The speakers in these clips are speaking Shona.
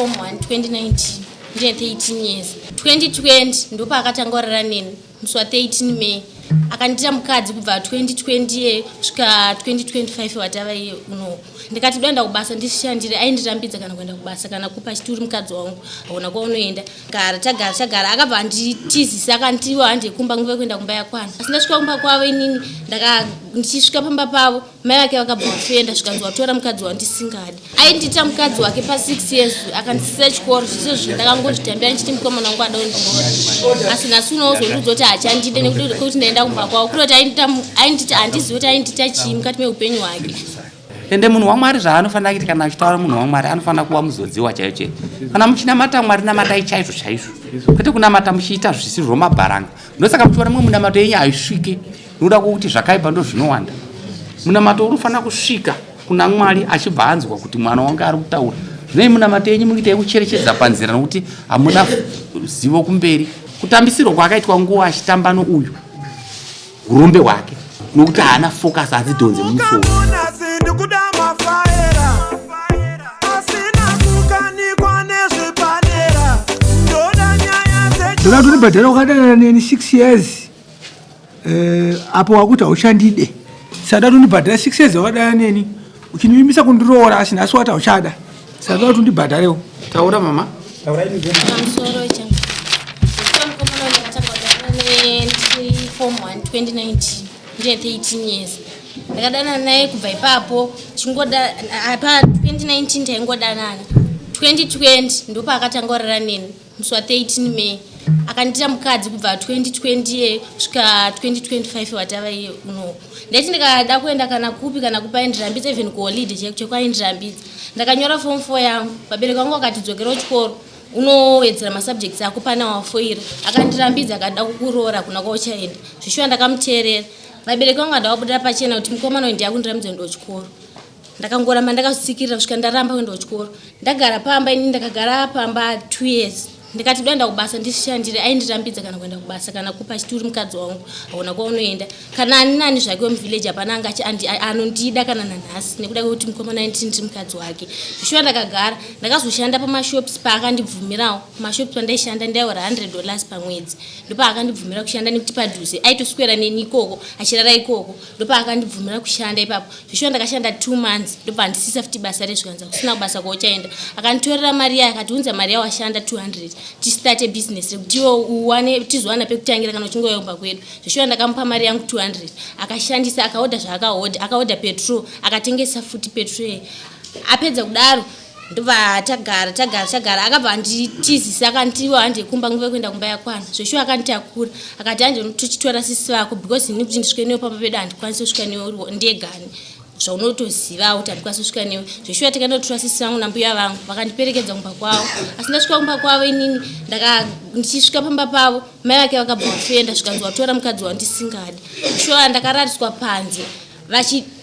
form 1 2019 ndine 13 years. 2020 ndopa akatangorara neni musi wa 13 May akandita mukadzi kubva 2020 kusvika 2025 watava iye uno. Ndikati doenda kubasa ndishandire aindirambidza kana kuenda kubasa kana kupa chituri mukadzi wangu hauna kwaunoenda gara tagara akabva anditizisa akandiwa handikumba nguva yekuenda kumba yakwana. Asi ndasvika kumba kwavo inini ndichisvika pamba pavo mai vake vakabva vafenda zvikanzi watora mukadzi wandisingadi. Aindita mukadzi wake pa6 years akandisisa chikoro zvisizvo ndakangozvitambira ndichiti mukomana wangu adaundibora. Asi nhasi unozondudza kuti hachandide nekuti ndaenda kumba kwavo kuroti aindita handizivi kuti aindita chii mukati meupenyu hwake. Ende munhu waMwari zvaanofanira kuita kana achitaura munhu waMwari anofanira kuva muzodziwa chaiyo chaiyo. Kana muchinamata Mwari namatai chaizvo chaizvo. Kwete kunamata muchiita zvisizvo mabharanga. Ndosaka muchiona mumwe munamato yenyu haisvike. Nokuda kwokuti zvakaipa ndo zvinowanda. Munamato unofanira kusvika kuna Mwari achibva anzwa kuti mwana wangu ari kutaura. Zvino munamato yenyu muite kucherechedza panzira nokuti hamuna zivo kumberi. Kutambisirwa kwakaitwa nguva achitamba nouyu urombe hwake nokuti haana focus adzidhonze mumusoro. Ndoda kuti bhadhara ukadana neni 6 years apo wakuti hauchandide. Sada kuti ndibhadhara 6 years wakadana neni uchinivimisa kundiroora asi nhasi wati hauchada. Sada kuti ndibhadharewo. Taura mama. Taura ini zve. Pamusoro changu. Mukomana ndakatanga form 1 2019 ndine 13 years. Ndakadana naye kubva ipapo chingoda pa 2019 taingodanana. 2020 ndopa akatangorara neni musi wa 13 May akandita mukadzi kubva 2020 kusvika 2025 watava iye uno. Ndati ndikada kuenda kana kupi kana kupa indirambidza even kuholiday chekwaindirambidza ndakanyora form 4 yangu vabereki vangu vakatidzokera chikoro unowedzera masubjects ako pana wafoira akandirambidza akada kukuroora kuna kwauchaenda zvishuwa ndakamuteerera. Vabereki vangu vandavabudira pachena kuti mukomana uyu ndiyakundirambidza kuenda kuchikoro. Ndakangoramba ndakazvisikirira kusvika ndaramba kuenda kuchikoro. Ndagara pamba ini ndakagara pamba 2 years. Ndikati doenda kubasa ndishandire aindirambidza kana kuenda kubasa kana kupa chituri mukadzi wangu hauna kwaunoenda kana ani nani zvake wemuvillage hapana anondida kana nanhasi nekuda kwekuti mukomana ndiri mukadzi wake. Zvishuwa ndakagara ndakazoshanda pamashops paakandibvumirawo. Mashops pandaishanda ndaiora $100 pamwedzi ndopa akandibvumira kushanda nekuti padhuze aitoswera neni ikoko achirara ikoko ndopa akandibvumira kushanda ipapo. Zvishuwa ndakashanda 2 months ndobva ndisisa futi basa rezvikanza kusina kubasa kwauchaenda. Akanditorera mari yayo akati unza mari yawo washanda 200 tistate business kuti uwane tizowana pekutangira kana uchinge uyomba kwedu. Zvishuwa ndakamupa mari yangu 200 akashandisa akaoda zvaakaoda akaoda petrol akatengesa futi petrol. Apedza kudaro ndobva tagara akabva anditizisa akandiwa handikumba nguva yekuenda kumba yakwana. Zvishuwa akanditakura akati hanje tochitora sisi vako because ini kuti ndisvike newo pamba pedu handikwanisi kusvika newo ndegani zvaunotoziva kuti handikwanisi kusvika newe. Zvishuwa tikandotora sisi vangu nambuya vangu vakandiperekedza kumba kwavo. Asi ndasvika kumba kwavo inini ndichisvika pamba pavo mai vake vakabva vafenda zvikanzi watora mukadzi wandisingadi. Zvishuwa ndakarariswa panze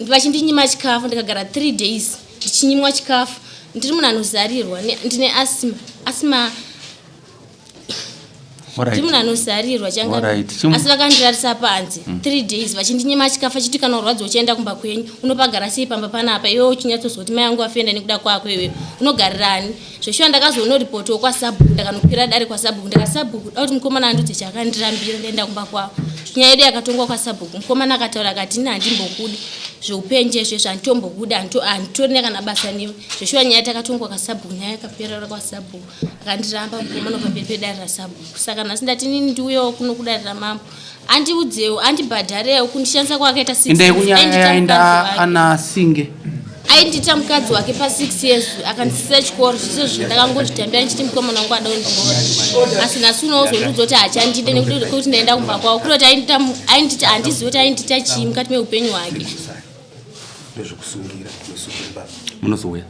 vachindinyima chikafu ndikagara 3 days ndichinyimwa chikafu. Ndiri munhu anozarirwa ndine asima ndiri munhu anozarirwa changa asi vakandirarisa panze 3 days vachindinyima chikafu achiti kana urwadzi uchienda kumba kwenyu unopagara sei pamba panapa iwe uchinyatsozoti mai vangu vafenda nekuda kwako iwewe unogarirani. Zvishuwa ndakazonoripoti kwasabhuku ndakanokwira dare kwasabhuku ndikati sabhuku da kuti mukomana andudze chakandirambira ndaenda kumba kwavo. Nyaya yedu yakatongwa kwasabhuku mukomana akataura akati ini handimbokudi zveupenyu chezvo zvanditombokuda handitorine kana basa newe. Zvishuwa nyaya takatongwa kwasabhuku nyaya yakaperera kwasabhuku akandiramba mukomana pamberi pedare rasabhuku. Saka nhasi ndati inini ndiuyewo kuno kudarira mambo andiudzewo andibhadharewo kundishandisa kwakaita 6 ende kunyanya yaenda ana singe aindita mukadzi wake pa6 years akandisisa chikoro zvisizvo ndakangozvitambira ndichiti mukomana wangu adaundibora. Asi nhasi unozondudza kuti hachandide nekuti ndaenda kumba kwavo kuroti aindita handizivi kuti aindita chii mukati meupenyu hwake. Munozouya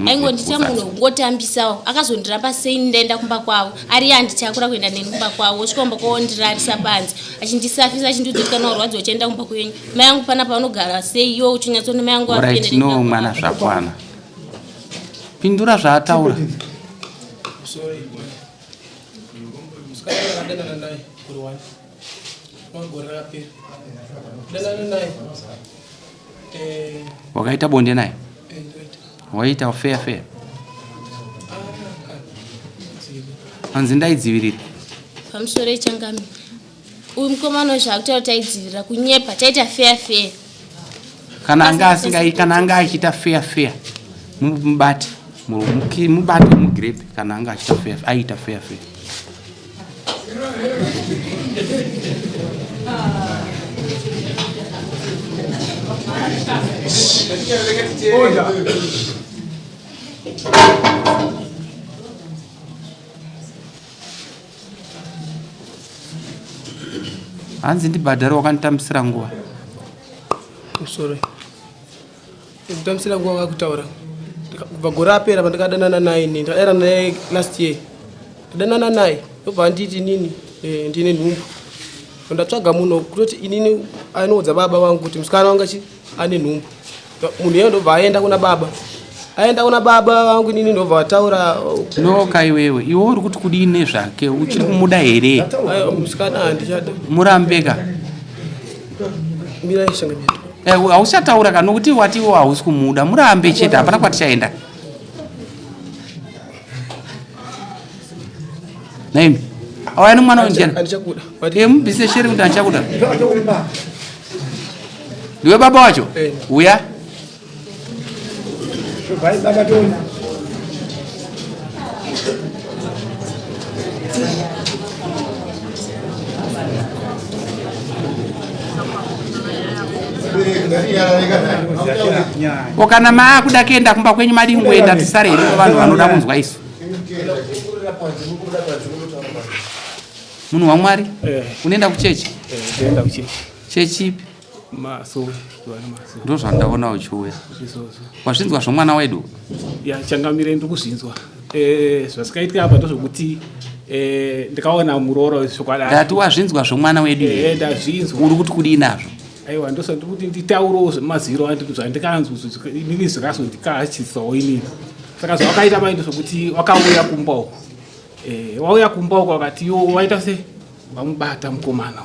aingondita munhu kungotambisawo akazondiramba sei ndaenda kumba kwavo ari anditakura kuenda neni kumba kwavo osvika kumba kwavo ndirarisa panze achindisafisa achindudza kuti kana urwadzi uchienda kumba kwenyu mai yangu pana paunogara sei iwo uchinyatsoni mai yangu right no mwana zvakwana pindura zvaataura. Wakaita bonde naye waita fair hanzi ndaidzivirira pamusoro echangami uyu mukomana zvakutaura taidzivirira kunyepa taita fair kana anga achiita fair mubate mugirepe kana anga achiita fair hanzi ndibhadhara wakanditambisira nguva sorry nditambisira nguva wakutaura kubva gore apera pandakadanana naye ndakadana naye last year ndadanana naye ndobva anditi nini ndine nhumbu ndatsvaga munhu kutoti inini anoudza baba vangu kuti musikana wanga ane nhumbu munhu iye ndobva aenda kuna baba vangu inini ndobva ataura noka iwewe iwe uri kuti kudini zvake uchiri kumuda here musikana handichada murambeka mira ishanga hauchataura kana nokuti watiwo hausi kumuda murambe chete hapana kwatichaenda naimi awaya nomwana wenjena mubvise shere kuti andichakuda ndiwe baba wacho uya kana maakuda kuenda kumba kwenyu madi ngoenda tisare here vanhu vanoda kunzwa isu munhu waMwari unoenda kuchechi chechipi ndo zvandaona uchiuya wazvinzwa zvomwana wedu changamire ndiri kuzvinzwa zvazvikaitika apa ndozvokuti ndikaona murooro ndati wazvinzwa zvomwana wedu ndazvinzwa uri kuti kudii nazvo aiwa ndosandikuti nditaurewo zvemaziro anditi zvandikanzwa inini zvakazondikachisawo inini saka zvawakaita maindo zvokuti wakauya kumba uko wauya kumba uko wakati iwo waita se wamubata mukomana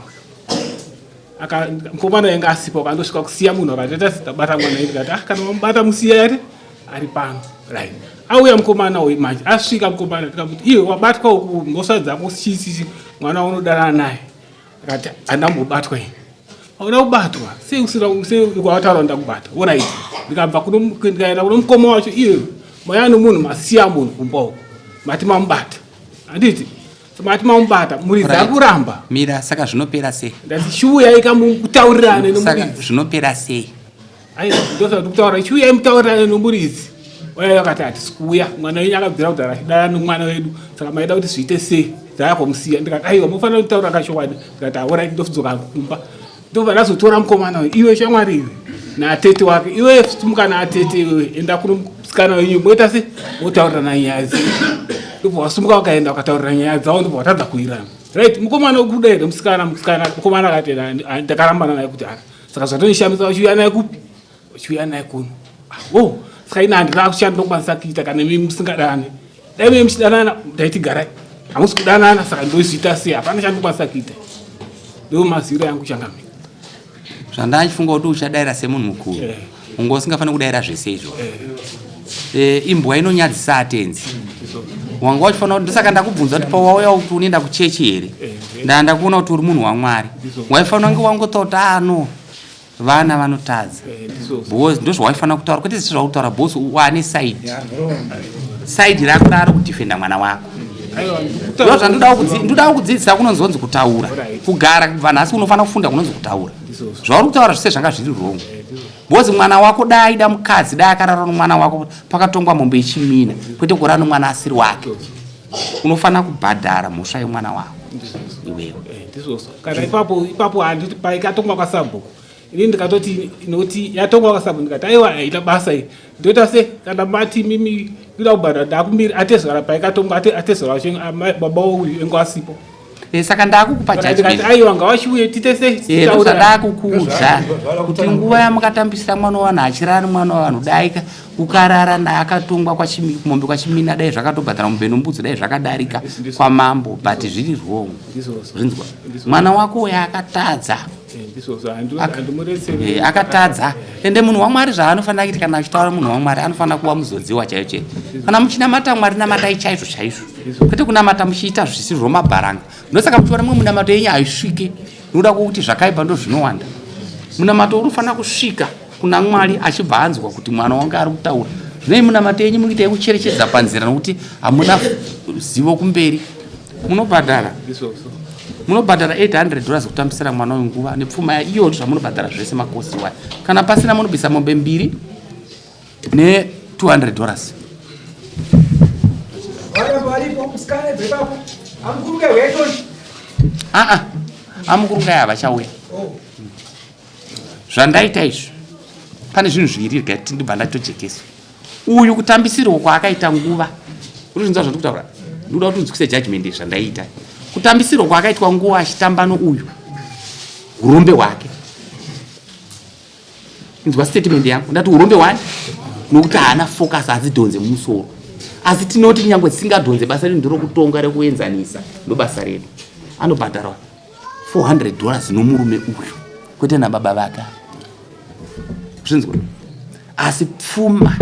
mukomana yanga asipa wakandosvika kusiya munhu akatita sitabata mwana ndikati kana wamubata musiya here ari pano right auya mukomana uyu manje asvika mukomana tikamuti iwe wabatwa uku mhosva dzako chichichi mwana unodanana naye akati handambobatwa ini hauna kubatwa sei wataura ndakubata ona iti ndikabva ndikaenda kuno mukoma wacho iye maya nomunhu masiya munhu kumba uko mati mamubata handiti mati mamubata muridza kuramba mira saka zvinopera sei ndati chiuyai kamutaurirane nomuridzi zvinopera sei aiwa ndosati kutaura chiuyai mutaurirane nomuridzi waya akati hatisi kuuya mwana wenyu akabvira kudhara achidana nomwana wedu saka maida kuti zviite sei dzaakomusiya ndikati aiwa mufanira kutaura kashowani ndikati aorai ndofudzoka kumba ndobva ndazotora mukomana we iwe shamwari iwe naatete wake iwe simuka naatete iwe enda kuno musikana wenyu moita se motaurirana nyaya dzi ndobva wasumuka wakaenda wakataurira nyaya dzavo ndobva watadza kuirana right mukomana wekuda here musikana mukomana akati ndakarambana naye kuti aka saka zvatonishamisa uchiuya naye kupi uchiuya naye kuno saka ina handina kushanda nokwanisa kuita kana mimi musingadane dai mimi muchidanana ndaiti garai hamusi kudanana saka ndozviita sei hapana chandokwanisa kuita ndo maziro yangu changamira zvandachifunga kuti uchadaira semunhu mukuru unga usingafaniri kudaira zvese izvo imbwa inonyadzisa atenzi wanga wachifanira kuti ndosaka ndakubvunza kuti pawauya kuti unoenda kuchechi here ndanda kuona kuti uri munhu waMwari waifanira kunge wangototano vana vanotadza ndozvawaifanira kutaura kwete sezvautaura bhosi wane saidi rako rari kudhifenda mwana wako ndozvandoda kudzidzisa kunonzonzi kutaura kugara kubva nhasi unofanira kufunda kunonzi kutaura zvauri kutaura zvese zvanga zviri wrong bhozi mwana wako dai aida mukadzi dai akarara nomwana wako pakatongwa mombe ichimina kwete kurara nomwana asiri wake unofanira kubhadhara mhosva yemwana wako iwewe kana ipapo handiti paikatongwa kwasabhuku ini ndikatoti inoti yatongwa kwasabhuku ndikati aiwa aita basa iyi ndoita se kana mati mimi ndoda kubhadhara ndakumbiri atezvara paikatongwa atezvara baba uyu engo asipo saka ndakukupa judgment aiwa ngawachiuye tiite sei ndakukuudza kuti nguva yamukatambisira mwana wavanhu achirara nomwana wavanhu dai ukarara naye akatongwa kumombe kwachimina dai zvakatobhadhara mombe nombudzi dai zvakadarika kwamambo but zviri wrong zvinzwa mwana wako uyo akatadza akatadza ende munhu waMwari zvaanofanira kuita kana achitaura munhu waMwari anofanira kuva muzodziwa chaiyo chaiyo kana muchinamata Mwari namatai chaizvo chaizvo kwete kunamata muchiita zvisizvo mabharanga ndosaka muchiona mumwe munamato yenyu haisvike nokuda kwokuti zvakaipa ndo zvinowanda munamato unofanira kusvika kuna Mwari achibva anzwa kuti mwana wanga ari kutaura zvinoi munamato yenyu mukuita kucherechedza panzira nokuti hamuna zivo kumberi munobhadhara $800 kutambisira mwana wenguva nepfuma iyo zvamunobhadhara zvese makosi wayo kana pasina munobvisa mombe 2 ne$200 amukuruka havachauya zvandaita izvo pane zvinhu zviviri gati ndibva ndatojekeswa uyu kutambisirwa kwaakaita nguva urizvinzwa zvandikutaura ndoda kuti unzwise judgment zvandaita kutambisirwa kwaakaitwa nguva achitamba nouyu urombe hwake inzwa statement yangu ndati urombe hwani nokuti haana focus adzidhonze mumusoro asi tinoti nyangwe tisingadhonze basa redu nderokutonga rekuenzanisa ndobasa redu anobhadharwa $400 nomurume uyu kwete nababa vake zvinzwa asi pfuma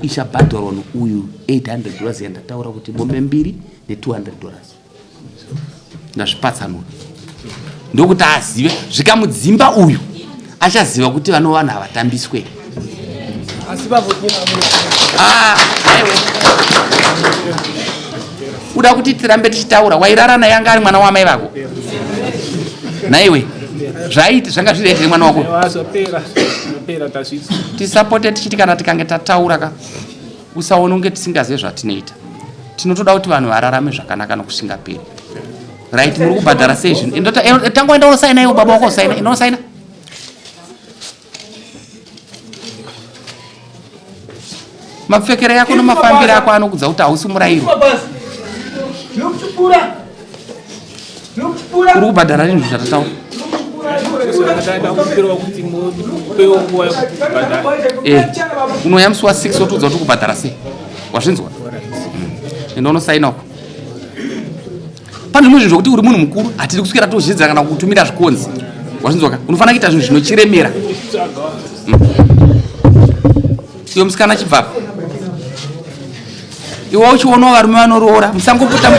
ichabhadharwa nouyu $800 yandataura kuti mombe 2 ne$200 ndazvipatsanura ndokuti azive zvikamudzimba uyu achaziva kuti vano vanhu havatambiswe uda kuti tirambe tichitaura wairara naye anga ari mwana wamai vako naiwe zvaiti zvanga zviriitire mwana wako tisapote tichiti kana tikange tataura ka usaona unge tisingazive zvatinoita tinotoda kuti vanhu vararame zvakanaka nokusingaperi right muri kubhadhara sei zvinhu tangoenda unosaina iwo baba wako usaina inosaina mapfekero yako nomafambiro ako anokudza kuti hausi murayiro uri kubhadhara zvinhu zvatataura unoyamsuwa 6 wotudza kuti kubhadhara sei wazvinzwa ende unosainako pane zvimwe zvinhu zvokuti uri munhu mukuru hatiri kuswera tozvidza kana kutumira zvikonzi wazvinzwaka unofanira kuita zvinhu zvinochiremera iwe musikana chibvapo iwe uchionawo varume vanoroora musangopota